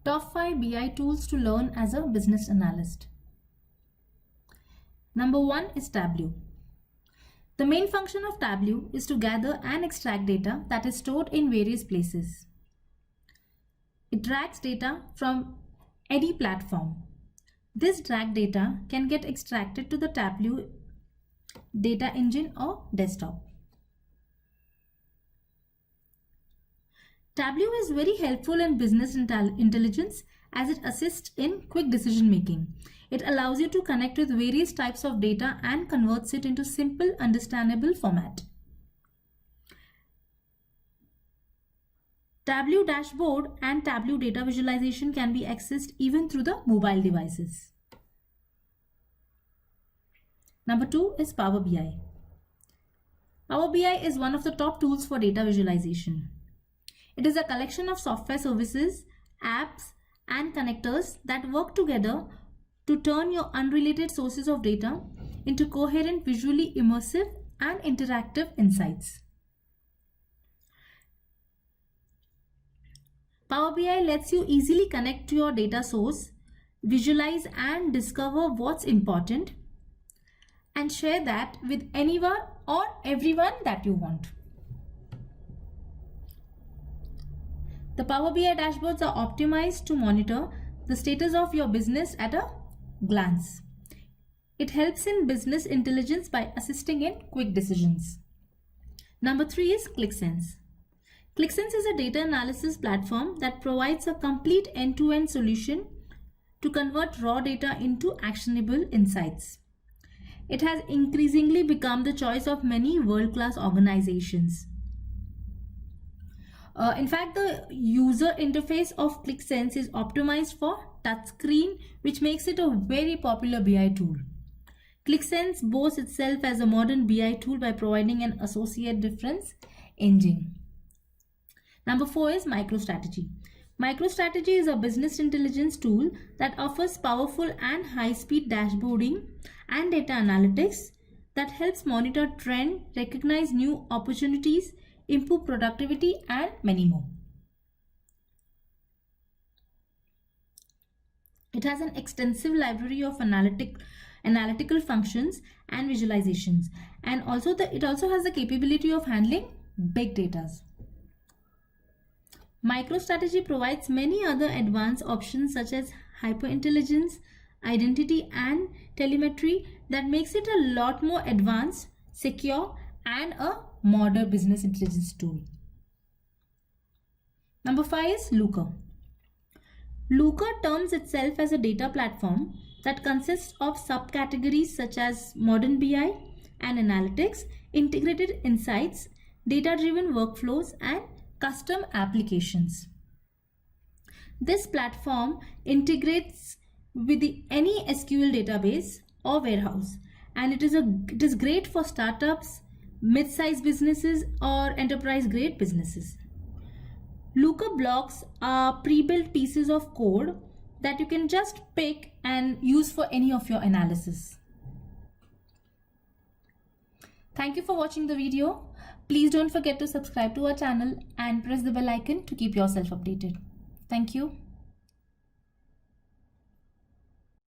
Top 5 BI tools to learn as a business analyst. Number 1 is Tableau. The main function of Tableau is to gather and extract data that is stored in various places. It drags data from any platform. This dragged data can get extracted to the Tableau data engine or desktop. Tableau is very helpful in business intelligence as it assists in quick decision making. It allows you to connect with various types of data and converts it into simple, understandable format. Tableau dashboard and Tableau data visualization can be accessed even through the mobile devices. Number 2 is Power BI. Power BI is one of the top tools for data visualization. It is a collection of software services, apps, and connectors that work together to turn your unrelated sources of data into coherent, visually immersive, and interactive insights. Power BI lets you easily connect to your data source, visualize and discover what's important, and share that with anyone or everyone that you want. The Power BI dashboards are optimized to monitor the status of your business at a glance. It helps in business intelligence by assisting in quick decisions. Number 3 is ClickSense. ClickSense is a data analysis platform that provides a complete end-to-end solution to convert raw data into actionable insights. It has increasingly become the choice of many world-class organizations. In fact, the user interface of ClickSense is optimized for touchscreen, which makes it a very popular BI tool. ClickSense boasts itself as a modern BI tool by providing an associate difference engine. Number 4 is MicroStrategy. MicroStrategy is a business intelligence tool that offers powerful and high-speed dashboarding and data analytics that helps monitor trends, recognize new opportunities, improve productivity, and many more. It has an extensive library of analytical functions and visualizations, and it also has the capability of handling big data. MicroStrategy provides many other advanced options such as hyperintelligence, identity, and telemetry that makes it a lot more advanced, secure, and a modern business intelligence tool. Number 5 is Looker. Looker terms itself as a data platform that consists of subcategories such as modern BI and analytics, integrated insights, data-driven workflows, and custom applications. This platform integrates with any SQL database or warehouse, and it is great for startups, mid-sized businesses, or enterprise-grade businesses. Looker blocks are pre-built pieces of code that you can just pick and use for any of your analysis. Thank you for watching the video. Please don't forget to subscribe to our channel and press the bell icon to keep yourself updated. Thank you.